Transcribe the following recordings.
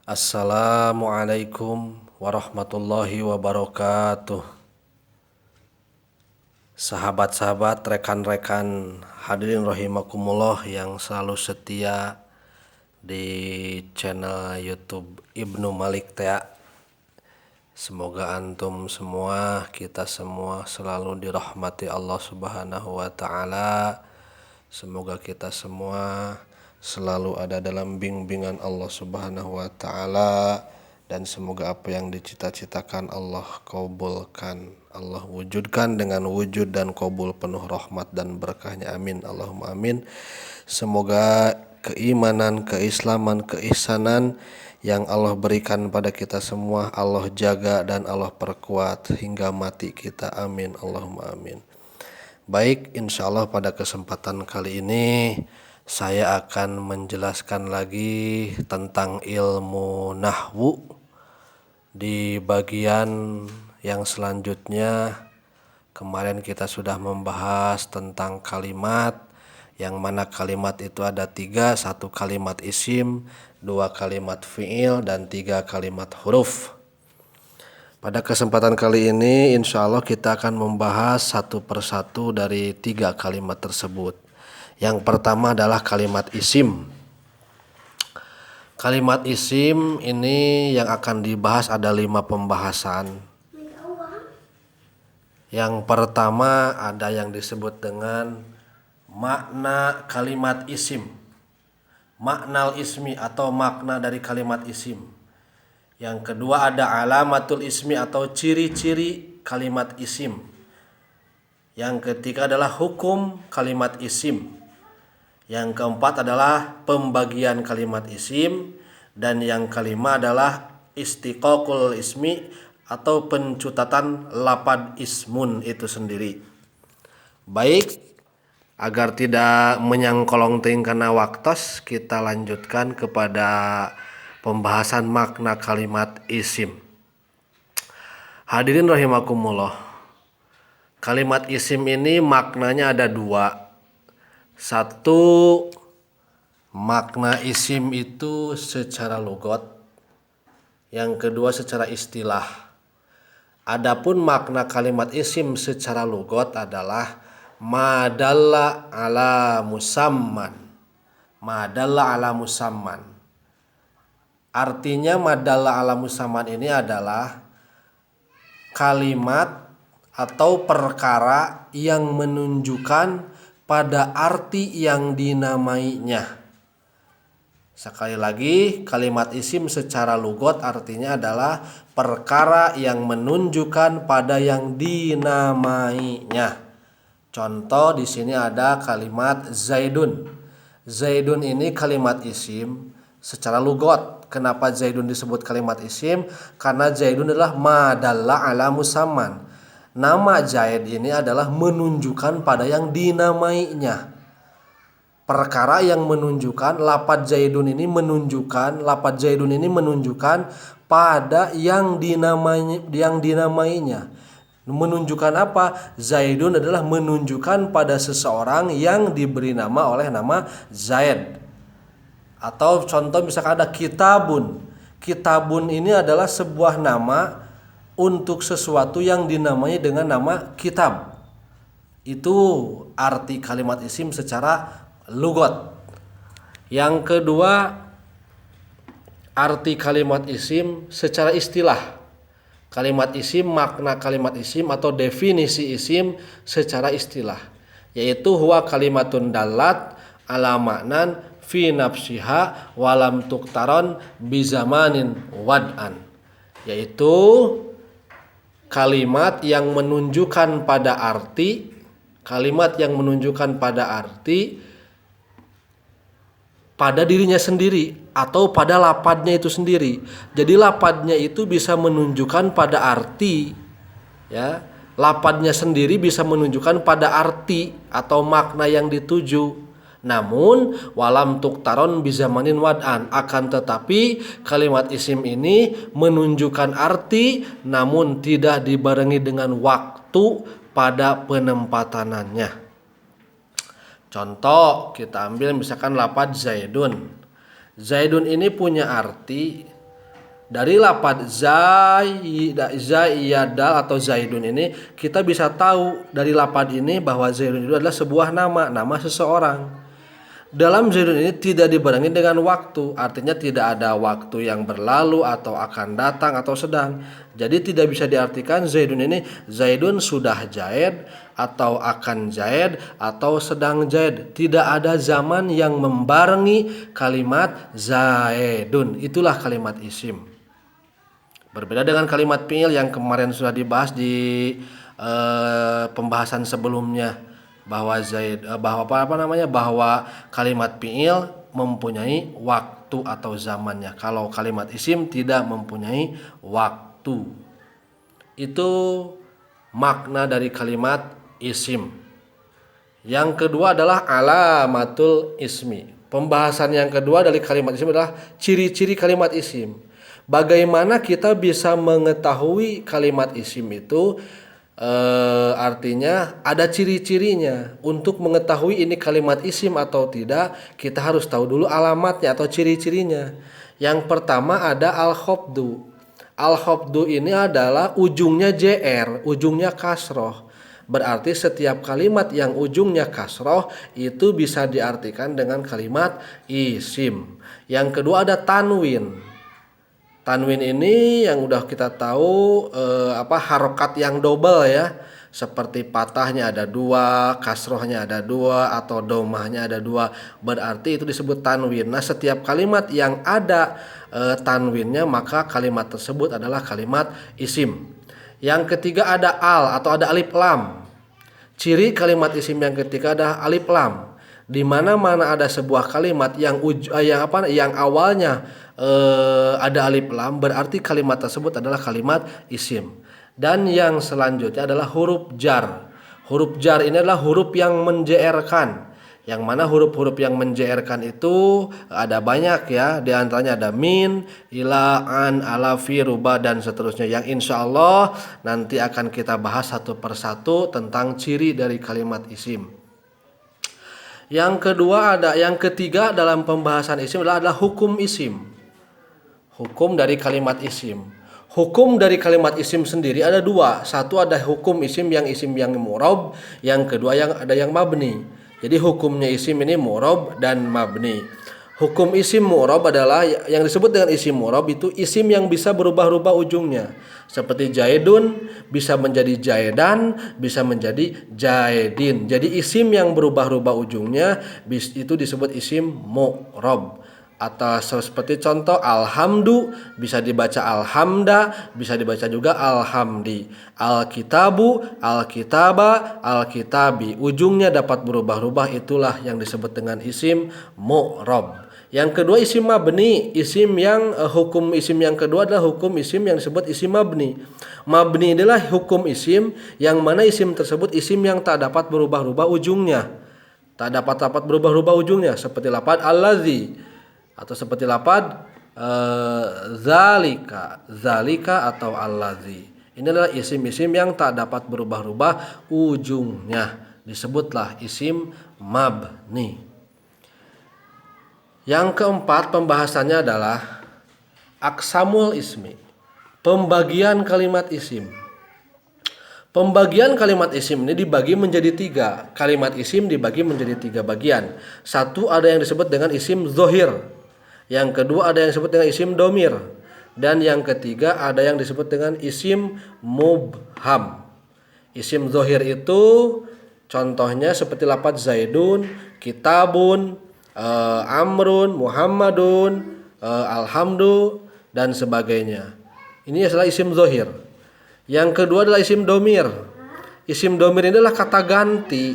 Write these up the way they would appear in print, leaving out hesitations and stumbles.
Assalamualaikum warahmatullahi wabarakatuh. Sahabat-sahabat, rekan-rekan hadirin rahimakumullah yang selalu setia di channel YouTube Ibnu Malik Tea. Semoga antum semua, kita semua selalu dirahmati Allah Subhanahu wa taala. Semoga kita semua selalu ada dalam bimbingan Allah Subhanahu wa taala, dan semoga apa yang dicita-citakan Allah kabulkan, Allah wujudkan dengan wujud dan kabul penuh rahmat dan berkahnya, amin Allahumma amin. Semoga keimanan, keislaman, keihsanan yang Allah berikan pada kita semua Allah jaga dan Allah perkuat hingga mati kita, amin Allahumma amin. Baik, insya Allah pada kesempatan kali ini saya akan menjelaskan lagi tentang ilmu nahwu. Di bagian yang selanjutnya, kemarin kita sudah membahas tentang kalimat, yang mana kalimat itu ada 3, 1 kalimat isim, 2 kalimat fi'il, dan 3 kalimat huruf. Pada kesempatan kali ini insya Allah kita akan membahas satu persatu dari 3 kalimat tersebut. Yang pertama adalah kalimat isim. Kalimat isim ini yang akan dibahas ada 5 pembahasan. Yang pertama ada yang disebut dengan makna kalimat isim, maknal ismi atau makna dari kalimat isim. Yang kedua ada alamatul ismi atau ciri-ciri kalimat isim. Yang ketiga adalah hukum kalimat isim. Yang keempat adalah pembagian kalimat isim. Dan yang kelima adalah istiqaqul ismi atau pencutatan lapad ismun itu sendiri. Baik, agar tidak menyangkolong ting karena waktos, kita lanjutkan kepada pembahasan makna kalimat isim. Hadirin rahimakumullah, kalimat isim ini maknanya ada 2. Satu, makna isim itu secara logot. Yang kedua secara istilah. Adapun makna kalimat isim secara logot adalah madalla ala musamman. Madalla ala musamman. Artinya madalla ala musamman ini adalah kalimat atau perkara yang menunjukkan pada arti yang dinamainya. Sekali lagi, kalimat isim secara lugot artinya adalah perkara yang menunjukkan pada yang dinamainya. Contoh di sini ada kalimat Zaidun. Zaidun ini kalimat isim secara lugot. Kenapa Zaidun disebut kalimat isim? Karena Zaidun adalah madalla ala musamman. Nama Zaid ini adalah menunjukkan pada yang dinamainya. Perkara yang menunjukkan lapad Zaidun ini menunjukkan pada yang dinamainya. Menunjukkan apa? Zaidun adalah menunjukkan pada seseorang yang diberi nama oleh nama Zaid. Atau contoh misalkan ada kitabun. Kitabun ini adalah sebuah nama untuk sesuatu yang dinamai dengan nama kitab. Itu arti kalimat isim secara lugot. Yang kedua, arti kalimat isim secara istilah. Kalimat isim, makna kalimat isim atau definisi isim secara istilah, yaitu huwa kalimatun dalat ala maknan fi nafsiha walam tuktaron bizamanin wad'an, yaitu kalimat yang menunjukkan pada arti, pada dirinya sendiri atau pada lapadnya itu sendiri. Jadi lapadnya itu bisa menunjukkan pada arti, ya. Lapadnya sendiri bisa menunjukkan pada arti atau makna yang dituju. Namun walam tuktaron bizamanin wad'an, akan tetapi kalimat isim ini menunjukkan arti namun tidak dibarengi dengan waktu pada penempatannya. Contoh kita ambil misalkan lapad Zaidun. Zaidun ini punya arti Dari lafadz zaidal atau zaidun ini kita bisa tahu dari lafadz ini bahwa zaidun itu adalah sebuah nama seseorang. Dalam zaidun ini tidak dibarengi dengan waktu, artinya tidak ada waktu yang berlalu atau akan datang atau sedang. Jadi tidak bisa diartikan zaidun ini zaidun sudah jaid atau akan jaid atau sedang jaid. Tidak ada zaman yang membarengi kalimat zaidun. Itulah kalimat isim. Berbeda dengan kalimat fi'il yang kemarin sudah dibahas di pembahasan sebelumnya bahwa bahwa kalimat fi'il mempunyai waktu atau zamannya. Kalau kalimat isim tidak mempunyai waktu. Itu makna dari kalimat isim. Yang kedua adalah alamatul ismi. Pembahasan yang kedua dari kalimat isim adalah ciri-ciri kalimat isim. Bagaimana kita bisa mengetahui kalimat isim itu? Artinya ada ciri-cirinya. Untuk mengetahui ini kalimat isim atau tidak, kita harus tahu dulu alamatnya atau ciri-cirinya. Yang pertama ada al-khofdu. Al-khofdu ini adalah ujungnya jr, ujungnya kasroh. Berarti setiap kalimat yang ujungnya kasroh itu bisa diartikan dengan kalimat isim. Yang kedua ada tanwin. Tanwin ini yang udah kita tahu harokat yang double ya. Seperti patahnya ada 2, kasrohnya ada 2, atau domahnya ada 2. Berarti itu disebut tanwin. Nah, setiap kalimat yang ada tanwinnya maka kalimat tersebut adalah kalimat isim. Yang ketiga ada al atau ada alif lam. Ciri kalimat isim yang ketiga ada alif lam. Di mana-mana ada sebuah kalimat yang awalnya ada alif lam, berarti kalimat tersebut adalah kalimat isim. Dan yang selanjutnya adalah huruf jar. Huruf jar ini adalah huruf yang menjerkan. Yang mana huruf-huruf yang menjerkan itu ada banyak ya. Di antaranya ada min, ila, an, ala, fi, ruba, dan seterusnya. Yang insya Allah nanti akan kita bahas satu persatu tentang ciri dari kalimat isim. Yang ketiga dalam pembahasan isim adalah hukum isim. Hukum dari kalimat isim. Hukum dari kalimat isim sendiri ada 2. Satu ada hukum isim yang mu'rab, yang kedua ada yang mabni. Jadi hukumnya isim ini mu'rab dan mabni. Hukum isim mu'rab adalah yang disebut dengan isim mu'rab itu isim yang bisa berubah-ubah ujungnya. Seperti jaidun bisa menjadi jaidan, bisa menjadi jaidin. Jadi isim yang berubah-ubah ujungnya itu disebut isim mu'rab. Atau seperti contoh alhamdu bisa dibaca alhamda, bisa dibaca juga alhamdi. Alkitabu, alkitaba, alkitabi. Ujungnya dapat berubah-ubah, itulah yang disebut dengan isim mu'rab. Yang kedua isim mabni. Hukum isim yang kedua adalah hukum isim yang disebut isim mabni. Mabni adalah hukum isim yang mana isim tersebut isim yang tak dapat berubah-ubah ujungnya. Tak dapat berubah-ubah ujungnya seperti lafaz allazi atau seperti lafaz zalika atau allazi. Ini adalah isim-isim yang tak dapat berubah-ubah ujungnya. Disebutlah isim mabni. Yang keempat pembahasannya adalah aqsamul ismi. Pembagian kalimat isim. Pembagian kalimat isim ini dibagi menjadi 3. Kalimat isim dibagi menjadi 3 bagian. Satu ada yang disebut dengan isim zohir. Yang kedua ada yang disebut dengan isim domir. Dan yang ketiga ada yang disebut dengan isim mubham. Isim zohir itu contohnya seperti lafaz zaidun, kitabun, amrun, muhammadun, alhamdu, dan sebagainya. Ini adalah isim zohir. Yang kedua adalah isim domir. Isim domir ini adalah kata ganti.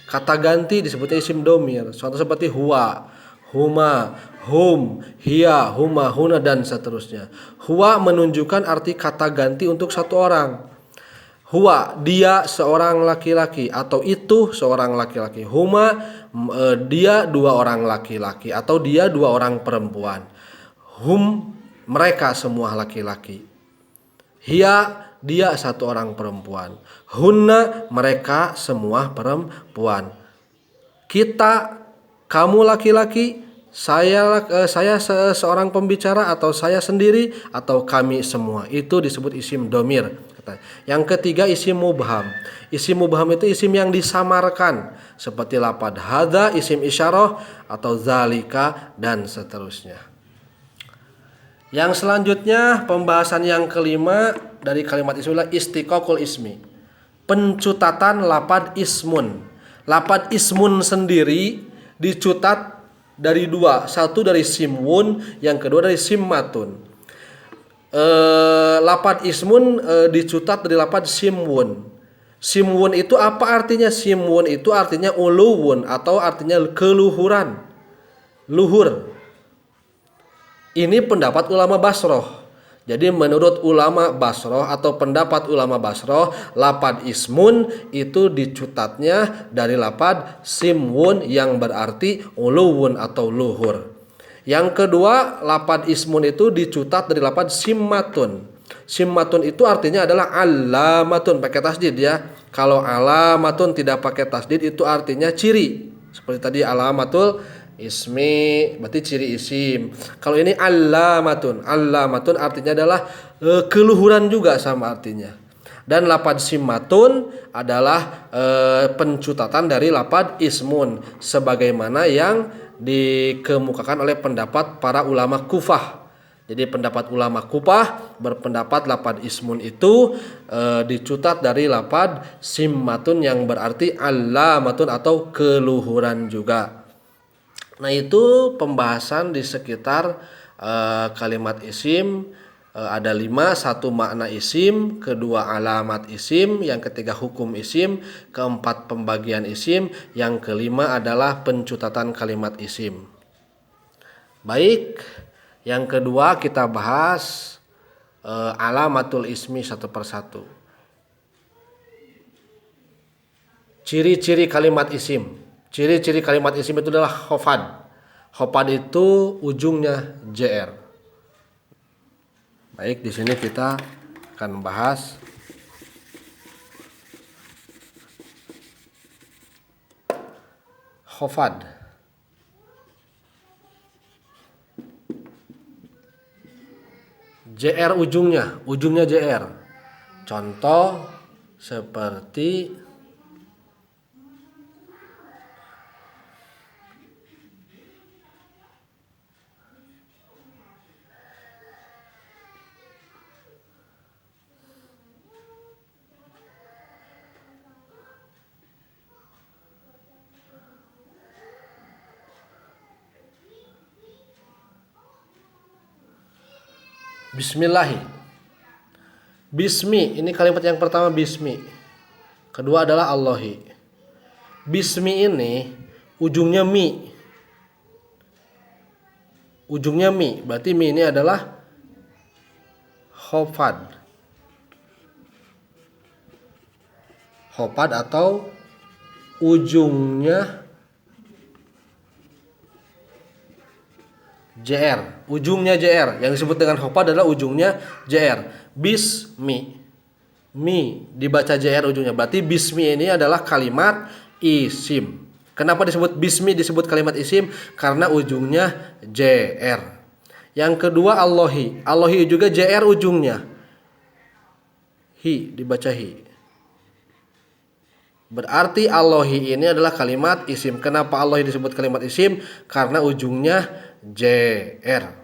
Kata ganti disebutnya isim domir. Contoh seperti huwa, huma, hum, hiya, huma, huna, dan seterusnya. Huwa menunjukkan arti kata ganti untuk satu orang. Huwa, dia seorang laki-laki, atau itu seorang laki-laki. Huma, dia 2 orang laki-laki, atau dia 2 orang perempuan. Hum, mereka semua laki-laki. Hiya, dia 1 orang perempuan. Hunna, mereka semua perempuan. Kita, kamu laki-laki, saya seorang pembicara, atau saya sendiri, atau kami semua. Itu disebut isim domir. Yang ketiga isim mubham. Isim mubham itu isim yang disamarkan, seperti lapad hadza isim isyarah, atau zalika, dan seterusnya. Yang selanjutnya, pembahasan yang kelima dari kalimat ismi adalah istiqaqul ismi. Pencutatan lapad ismun. Lapad ismun sendiri dicutat dari dua. Satu dari simwun, yang kedua dari simmatun. Lapad ismun dicutat dari lapad simwun. Simwun itu apa artinya? Simwun itu artinya uluwun, atau artinya keluhuran, luhur. Ini pendapat ulama Basroh. Jadi menurut ulama Basroh atau pendapat ulama Basroh, lapad ismun itu dicutatnya dari lapad simwun yang berarti uluwun atau luhur. Yang kedua, lapad ismun itu dicutat dari lapad simmatun. Simmatun itu artinya adalah alamatun, pakai tasdid ya. Kalau alamatun tidak pakai tasdid itu artinya ciri. Seperti tadi alamatul ismi berarti ciri isim. Kalau ini alamatun, alamatun artinya adalah keluhuran juga sama artinya. Dan lapad simmatun adalah pencutatan dari lapad ismun, sebagaimana yang dikemukakan oleh pendapat para ulama Kufah. Jadi pendapat ulama Kufah berpendapat lapad ismun itu dicutat dari lapad simmatun yang berarti alamatun atau keluhuran juga. Nah, itu pembahasan di sekitar kalimat isim. Ada 5, satu makna isim, kedua alamat isim, yang ketiga hukum isim, keempat pembagian isim, yang kelima adalah pencutatan kalimat isim. Baik, yang kedua kita bahas alamatul ismi satu persatu. Ciri-ciri kalimat isim. Ciri-ciri kalimat isim itu adalah khofad. Khofad itu ujungnya jr. Baik, di sini kita akan bahas khofad. Jr ujungnya jr. Contoh seperti bismillahi. Bismi, ini kalimat yang pertama bismi. Kedua adalah Allahi. Bismi ini ujungnya mi. Ujungnya mi, berarti mi ini adalah khofad. Khofad atau ujungnya jr. Ujungnya jr. Yang disebut dengan khofad adalah ujungnya jr. Bismi. Mi dibaca jr ujungnya. Berarti bismi ini adalah kalimat isim. Kenapa disebut bismi disebut kalimat isim? Karena ujungnya jr. Yang kedua Allahi. Allahi juga jr ujungnya. Hi dibaca hi. Berarti Allahi ini adalah kalimat isim. Kenapa Allahi disebut kalimat isim? Karena ujungnya jr.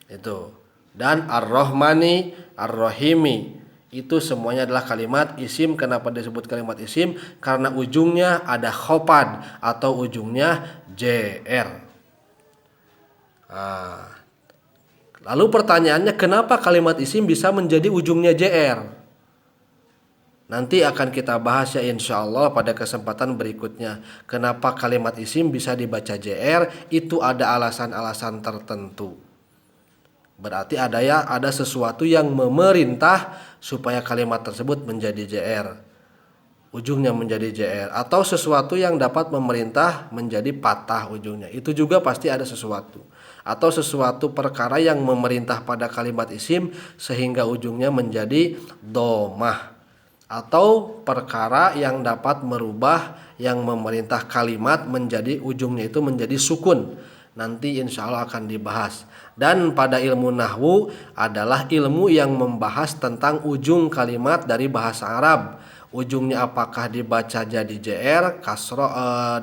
Itu. Dan ar-Rahmani, ar-Rahimi, itu semuanya adalah kalimat isim. Kenapa disebut kalimat isim? Karena ujungnya ada khofad atau ujungnya jr. Lalu pertanyaannya, kenapa kalimat isim bisa menjadi ujungnya jr? Nanti akan kita bahas ya insya Allah pada kesempatan berikutnya. Kenapa kalimat isim bisa dibaca jr? Itu ada alasan-alasan tertentu. Berarti ada sesuatu yang memerintah supaya kalimat tersebut menjadi jr. Ujungnya menjadi jr. Atau sesuatu yang dapat memerintah menjadi patah ujungnya. Itu juga pasti ada sesuatu. Atau sesuatu perkara yang memerintah pada kalimat isim sehingga ujungnya menjadi domah. Atau perkara yang dapat merubah yang memerintah kalimat menjadi ujungnya itu menjadi sukun. nanti insya Allah akan dibahas. Dan pada ilmu nahwu adalah ilmu yang membahas tentang ujung kalimat dari bahasa Arab. Ujungnya apakah dibaca jadi JR, kasroh,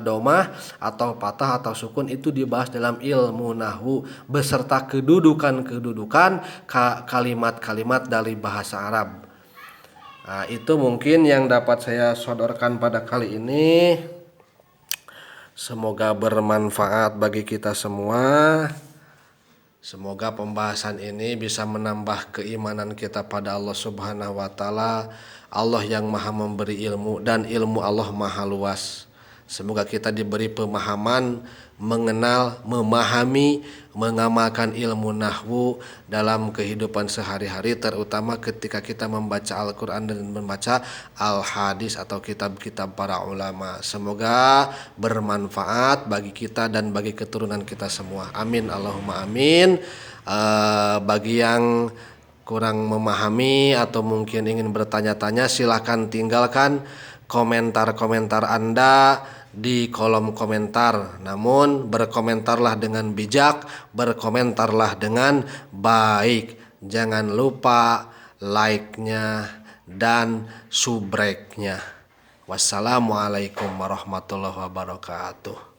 domah, atau patah atau sukun, itu dibahas dalam ilmu nahwu beserta kedudukan-kedudukan kalimat-kalimat dari bahasa Arab. Nah, itu mungkin yang dapat saya sodorkan pada kali ini. Semoga bermanfaat bagi kita semua. Semoga pembahasan ini bisa menambah keimanan kita pada Allah Subhanahu wa taala, Allah yang Maha memberi ilmu dan ilmu Allah Maha luas. Semoga kita diberi pemahaman, mengenal, memahami, mengamalkan ilmu nahwu dalam kehidupan sehari-hari, terutama ketika kita membaca Al-Quran dan membaca Al-Hadis atau kitab-kitab para ulama. Semoga bermanfaat bagi kita dan bagi keturunan kita semua. Amin Allahumma amin. Bagi yang kurang memahami atau mungkin ingin bertanya-tanya, silahkan tinggalkan komentar-komentar Anda di kolom komentar. Namun berkomentarlah dengan bijak, berkomentarlah dengan baik. Jangan lupa like-nya dan subrek-nya. Wassalamualaikum warahmatullahi wabarakatuh.